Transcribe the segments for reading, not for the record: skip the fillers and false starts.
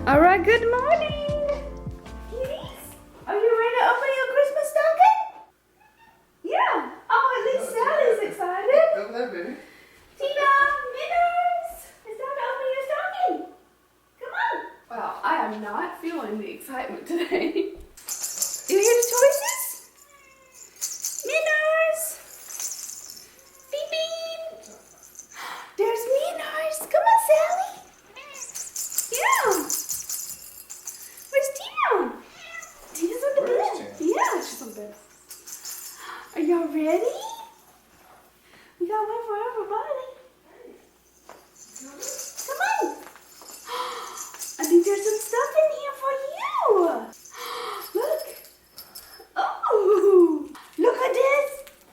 All right, good morning. Kitties, are you ready to open your Christmas stocking? Yeah. Oh, at least Sally's excited. Open that, baby. Tina, Minners, it's time to open your stocking. Come on. Wow, I am not feeling the excitement today. You hear the choices? Minners. Beep beep. There's Minners. Come on, Sally. Yeah. Where's Tina? Tina's on the Where's bed. Tina? Yeah, she's on the bed. Are y'all ready? We got one for everybody. Come on. I think there's some stuff in here for you. Look. Oh, look at this.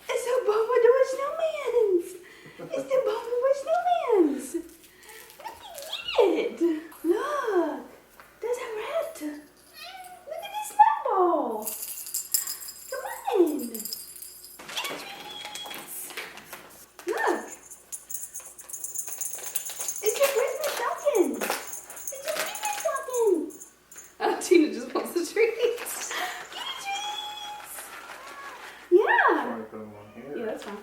It's a Bumblebee with snowmans. It's the Bumblebee with snowmans. Look at it. Look. There's a rat. Look at this snowball. Come on. Look. It's your Christmas stocking. It's your Christmas stocking. Tina just wants the treats. Get the treats. Yeah. Want to put them on here? Yeah, that's fine.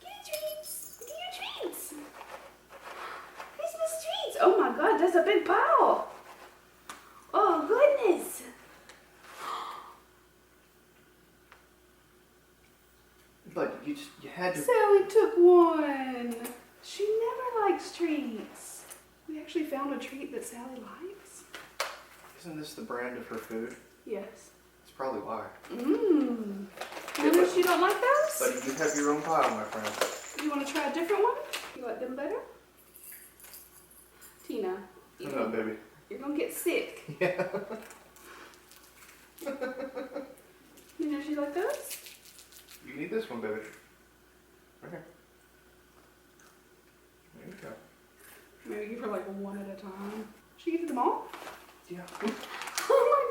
Get your treats. Get your treats. Christmas treats. Oh my God, that's a big pile. Oh goodness. But you had to. Sally took one. She never likes treats. We actually found a treat that Sally likes. Isn't this the brand of her food? Yes. That's probably why. Mmm. Yeah, You know but- she don't like those? Buddy, you have your own pile, my friend. You want to try a different one? You like them better? Tina, No, baby. you're going to get sick. Yeah. You know she like those? You need this one, baby. Right here. There you go. Maybe give her like one at a time. She eat them all? Yeah. Oh my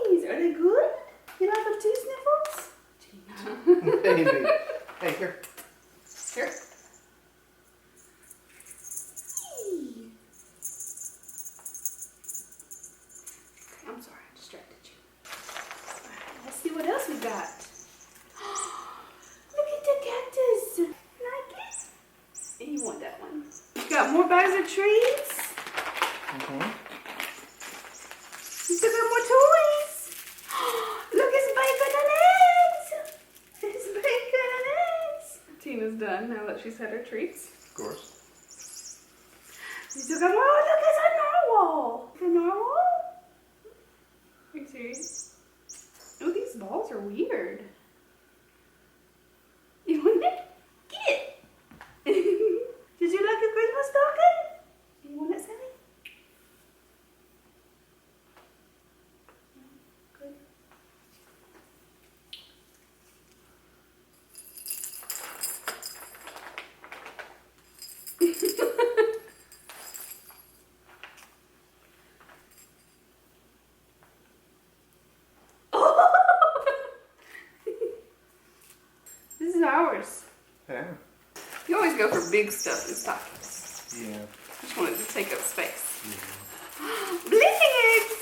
goodness! Are they good? You like them too, Sniffles? Tina. Baby. Hey, here. Here. I'm sorry, I distracted you. Alright, let's see what else we got. Look at the cactus. Like it? And you want that one. You got more bags of treats. Mm-hmm. You still got more toys. Look, it's bacon and eggs. It's bacon and eggs. Tina's done now that she's had her treats. Of course. You still got more. Oh, look, it's a narwhal. It's a narwhal? Are you serious? Oh, these balls are weird. You want it? Get it. Did you like your Christmas stocking? You want it, Sally? Good. This is ours. Yeah. You always go for big stuff in stockings. Yeah. Just wanted to take up space. Yeah. Blending eggs!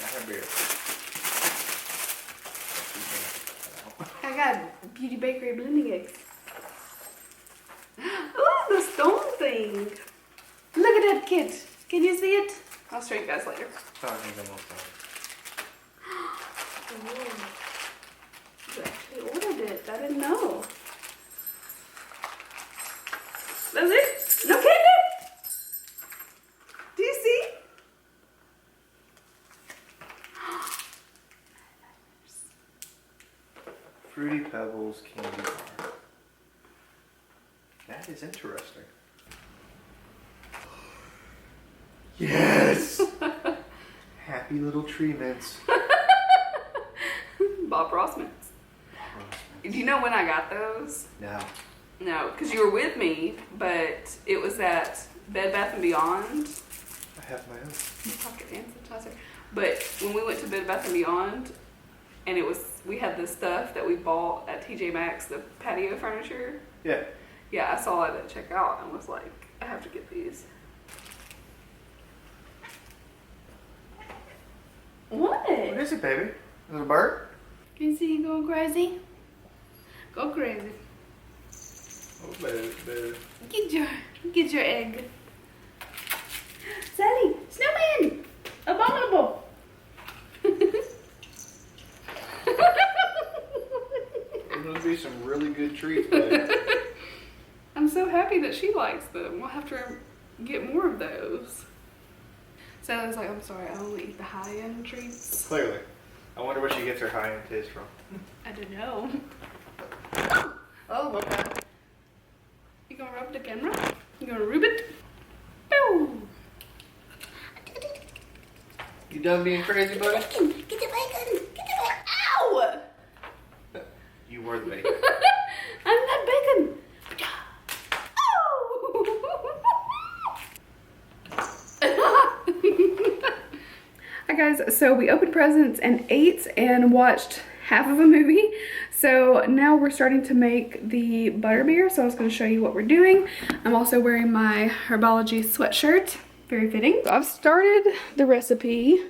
I have beer. I got Beauty Bakery blending eggs. Ooh, the stone thing. Look at that kit. Can you see it? I'll show you guys later. Oh, I think I'm almost done. You actually ordered it. I didn't know. That's it? No candy? Do you see? Fruity Pebbles candy bar. That is interesting. Yes! Happy little tree mints. Bob Rossman's. Do you know when I got those? Now. No, because you were with me, but it was at Bed Bath & Beyond. I have my own. Pocket hand sanitizer. But when we went to Bed Bath & Beyond, and we had the stuff that we bought at TJ Maxx, the patio furniture. Yeah. Yeah, I saw it at checkout and was like, I have to get these. What? What is it, baby? Is it a bird? Can you see you going crazy? Go crazy. Oh, baby, baby. Get your egg. Sally, snowman! Abominable! There's gonna be some really good treats, baby. I'm so happy that she likes them. We'll have to get more of those. Sally's like, I'm sorry, I only eat the high-end treats. Clearly. I wonder where she gets her high-end taste from. I don't know. Oh, okay. You gonna rub the camera? You gonna rub it? Boom! You done being crazy, buddy? Get the bacon! Get the bacon! Ow! You were the bacon. I'm not bacon! Hi guys, so we opened presents and ate and watched half of a movie. So now we're starting to make the butterbeer. So I was going to show you what we're doing. I'm also wearing my Herbology sweatshirt. Very fitting. So I've started the recipe,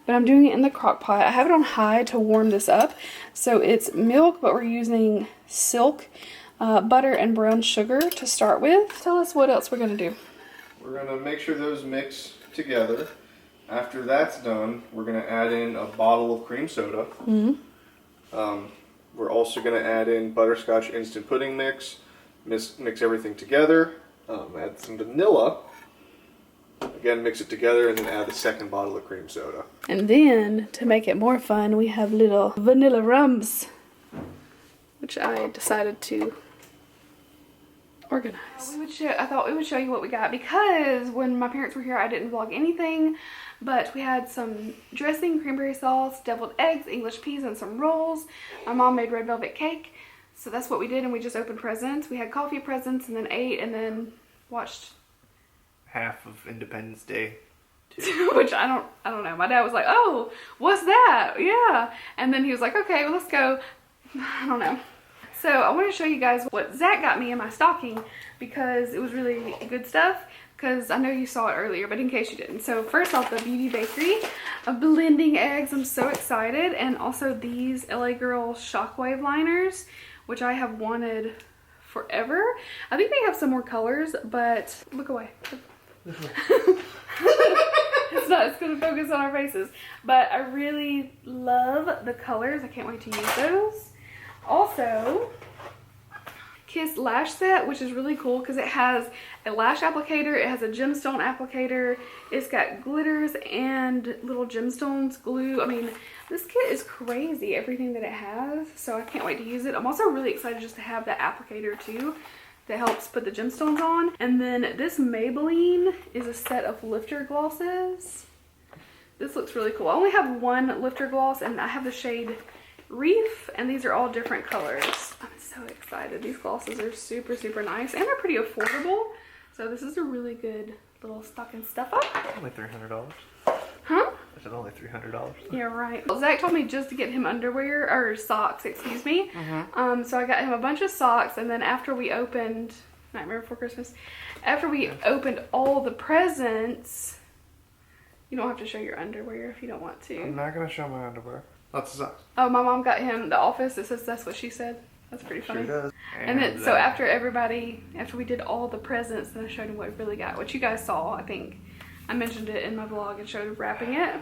but I'm doing it in the crock pot. I have it on high to warm this up. So it's milk, but we're using silk, butter, and brown sugar to start with. Tell us what else we're going to do. We're gonna make sure those mix together. After that's done, we're gonna add in a bottle of cream soda. We're also gonna add in butterscotch instant pudding mix. Mix everything together. Add some vanilla. Again, mix it together, and then add the second bottle of cream soda. And then, to make it more fun, we have little vanilla rums, which I decided to organize. I thought we would show you what we got, because when my parents were here, I didn't vlog anything, but we had some dressing, cranberry sauce, deviled eggs, English peas, and some rolls. My mom made red velvet cake, so that's what we did, and we just opened presents. We had coffee presents, and then ate, and then watched half of Independence Day. Which I don't know. My dad was like, oh, what's that? Yeah. And then he was like, okay, well, let's go. I don't know. So I want to show you guys what Zach got me in my stocking, because it was really good stuff, because I know you saw it earlier, but in case you didn't. So first off, the Beauty Bakery of blending eggs. I'm so excited. And also these LA Girl Shockwave liners, which I have wanted forever. I think they have some more colors, but look away. It's gonna focus on our faces. But I really love the colors. I can't wait to use those. Also, Kiss Lash Set, which is really cool because it has a lash applicator, it has a gemstone applicator, it's got glitters and little gemstones, glue. I mean, this kit is crazy, everything that it has, so I can't wait to use it. I'm also really excited just to have the applicator too that helps put the gemstones on. And then this Maybelline is a set of lifter glosses. This looks really cool. I only have one lifter gloss, and I have the shade Reef, and these are all different colors. I'm so excited. These glosses are super, super nice, and they're pretty affordable. So this is a really good little stocking stuffer. Only $300. Huh? Is it only $300? Yeah, right. Well, Zach told me just to get him underwear, or socks, excuse me. So I got him a bunch of socks, and then after we opened Nightmare Before Christmas, after we opened all the presents, you don't have to show your underwear if you don't want to. I'm not gonna show my underwear. Lots of socks. Oh, my mom got him The Office. It says that's what she said. That's pretty funny. Sure does. And then, so after we did all the presents, then I showed him what we really got, which you guys saw, I think. I mentioned it in my vlog and showed him wrapping it.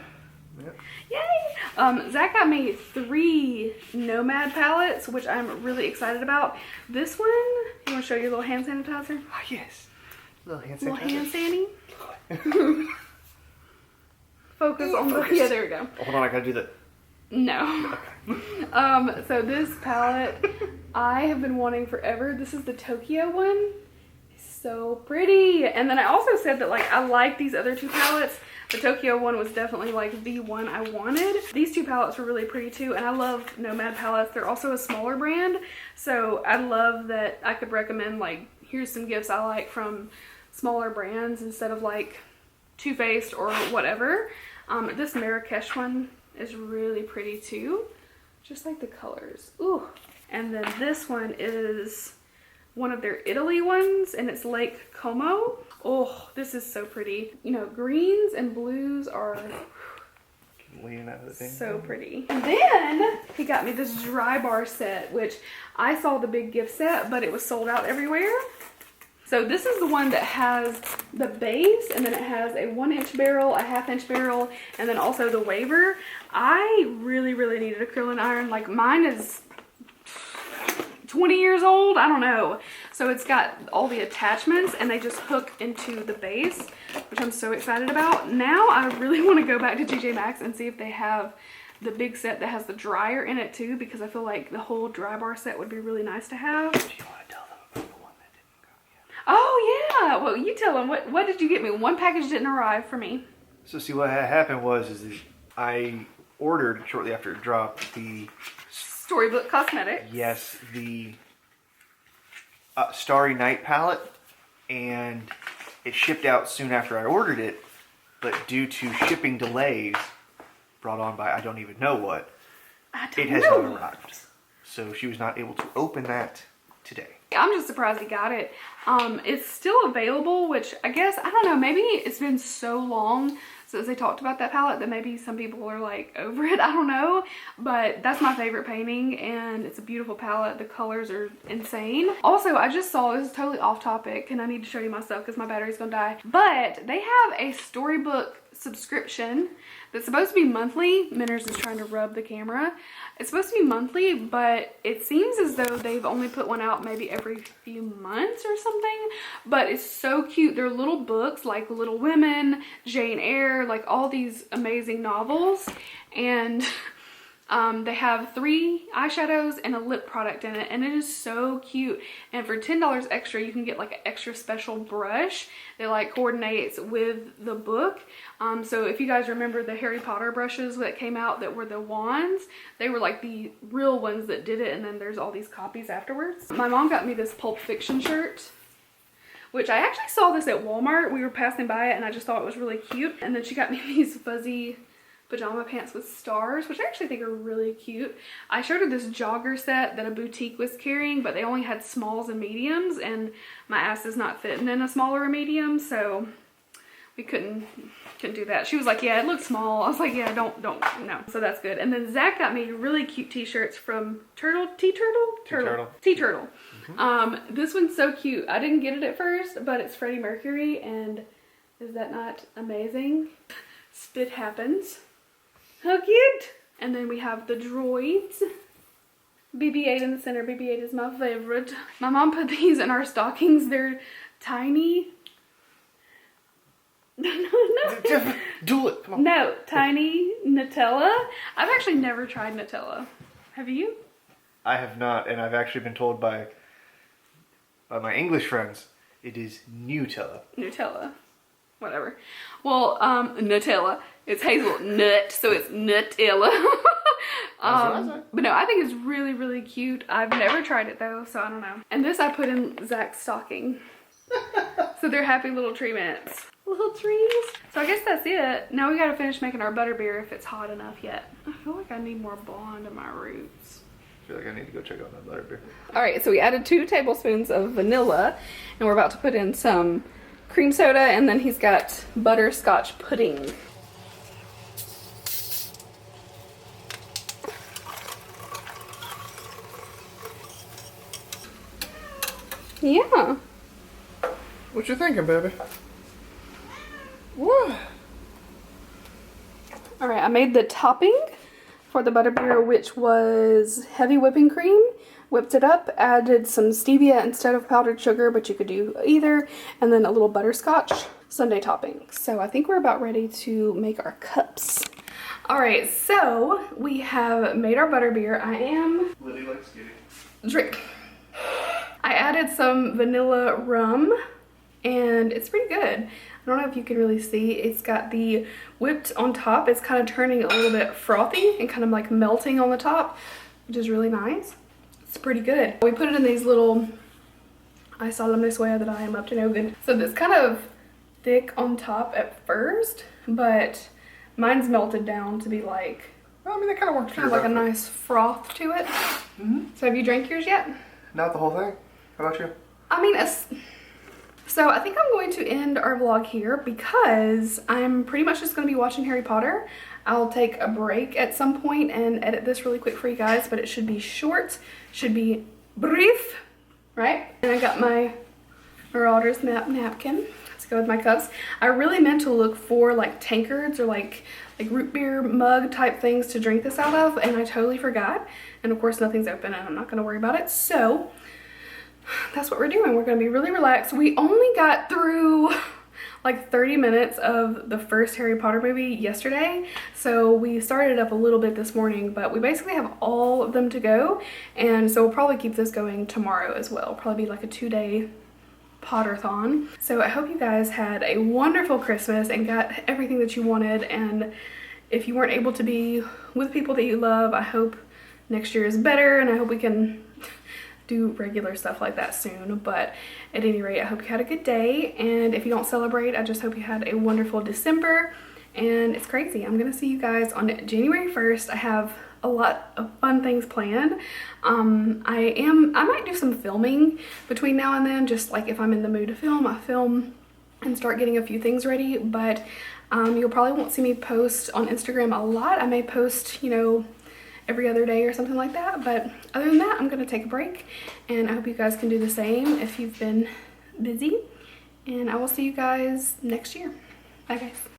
Yep. Yay! Zach got me 3 Nomad palettes, which I'm really excited about. This one, you want to show your little hand sanitizer? Oh, yes. Little hand sanitizer. Little hand sanny. Focus on the, yeah, there we go. Oh, hold on, I gotta do that. No. Okay. So this palette I have been wanting forever. This is the Tokyo one. It's so pretty. And then I also said that, like, I like these other 2 palettes. The Tokyo one was definitely like the one I wanted. These 2 palettes were really pretty too, and I love Nomad palettes. They're also a smaller brand, so I love that I could recommend, like, here's some gifts I like from smaller brands instead of like Too Faced or whatever. This Marrakesh one is really pretty too, just like the colors. Ooh. And then this one is one of their Italy ones, and it's Lake Como. Oh, this is so pretty. You know, greens and blues are Leaning out of the thing. so pretty. And then he got me this dry bar set, which I saw the big gift set, but it was sold out everywhere. So this is the one that has the base, and then it has a 1-inch barrel, a 1/2-inch barrel, and then also the waver. I really, really needed a curling iron. Like, mine is 20 years old, I don't know. So it's got all the attachments, and they just hook into the base, which I'm so excited about. Now I really want to go back to TJ Maxx and see if they have the big set that has the dryer in it too, because I feel like the whole dry bar set would be really nice to have. Do you want to tell them about the one that didn't go yet? Oh yeah, well you tell them, what did you get me? One package didn't arrive for me. So see, what happened was is that I ordered shortly after it dropped the Storybook Cosmetics. yes the Starry Night palette, and it shipped out soon after I ordered it, but due to shipping delays brought on by I don't even know what, it has not arrived. So she was not able to open that today. I'm just surprised he got it. It's still available, which I guess, I don't know, maybe it's been so long since they talked about that palette that maybe some people are like over it. I don't know, but that's my favorite painting, and it's a beautiful palette. The colors are insane. Also, I just saw, this is totally off topic, and I need to show you my stuff because my battery's gonna die, but they have a storybook subscription that's supposed to be monthly. Minners is trying to rub the camera. It's supposed to be monthly, but it seems as though they've only put one out maybe every few months or something. But it's so cute. They're little books like Little Women, Jane Eyre, like all these amazing novels. And they have 3 eyeshadows and a lip product in it, and it is so cute. And for $10 extra, you can get like an extra special brush that like coordinates with the book. So if you guys remember the Harry Potter brushes that came out that were the wands, they were like the real ones that did it, and then there's all these copies afterwards. My mom got me this Pulp Fiction shirt, which I actually saw this at Walmart. We were passing by it, and I just thought it was really cute. And then she got me these fuzzy pajama pants with stars, which I actually think are really cute. I showed her this jogger set that a boutique was carrying, but they only had smalls and mediums, and my ass is not fitting in a smaller or medium, so we couldn't do that. She was like, yeah, it looks small. I was like, yeah, don't, no. So that's good. And then Zach got me really cute t-shirts from T-Turtle. This one's so cute. I didn't get it at first, but it's Freddie Mercury, and is that not amazing? Spit happens. How cute! And then we have the droids. BB-8 in the center. BB-8 is my favorite. My mom put these in our stockings. They're tiny. No. Do it. Come on. No, tiny Nutella. I've actually never tried Nutella. Have you? I have not, and I've actually been told by my English friends it is Nutella. Nutella. Whatever. Well, Nutella. It's hazelnut, so it's Nutella. But no, I think it's really, really cute. I've never tried it though, so I don't know. And this I put in Zach's stocking. So they're happy little tree mints. Little trees. So I guess that's it. Now we gotta finish making our butterbeer if it's hot enough yet. I feel like I need more blonde in my roots. I feel like I need to go check out that butterbeer. All right, so we added 2 tablespoons of vanilla, and we're about to put in some cream soda, and then he's got butterscotch pudding. Yeah. What you thinking, baby? What? All right, I made the topping for the butterbeer, which was heavy whipping cream. Whipped it up, added some stevia instead of powdered sugar, but you could do either, and then a little butterscotch sundae topping. So I think we're about ready to make our cups. All right, so we have made our butterbeer. Lily likes getting. Drink. I added some vanilla rum, and it's pretty good. I don't know if you can really see. It's got the whipped on top. It's kind of turning a little bit frothy and kind of like melting on the top, which is really nice. It's pretty good. We put it in these little, I solemnly swear that I am up to no good. So it's kind of thick on top at first, but mine's melted down to be like, Well, I mean, that kind of works. kind of like a nice froth to it. So have you drank yours yet? Not the whole thing. How about you? I mean, so I think I'm going to end our vlog here because I'm pretty much just going to be watching Harry Potter. I'll take a break at some point and edit this really quick for you guys, but it should be short, should be brief, right? And I got my Marauder's Map napkin to go with my cups. I really meant to look for like tankards or like root beer mug type things to drink this out of, and I totally forgot. And of course nothing's open and I'm not going to worry about it. So that's what we're doing. We're going to be really relaxed. We only got through like 30 minutes of the first Harry Potter movie yesterday, so we started up a little bit this morning, but we basically have all of them to go, and so we'll probably keep this going tomorrow as well. Probably be like a 2-day Potter-thon. So I hope you guys had a wonderful Christmas and got everything that you wanted, and if you weren't able to be with people that you love, I hope next year is better, and I hope we can do regular stuff like that soon. But at any rate, I hope you had a good day, and if you don't celebrate, I just hope you had a wonderful December. And it's crazy, I'm gonna see you guys on January 1st. I have a lot of fun things planned. I might do some filming between now and then, just like if I'm in the mood to film, I film and start getting a few things ready. But you'll probably won't see me post on Instagram a lot. I may post, you know, every other day or something like that, but other than that, I'm gonna take a break, and I hope you guys can do the same if you've been busy, and I will see you guys next year. Bye guys.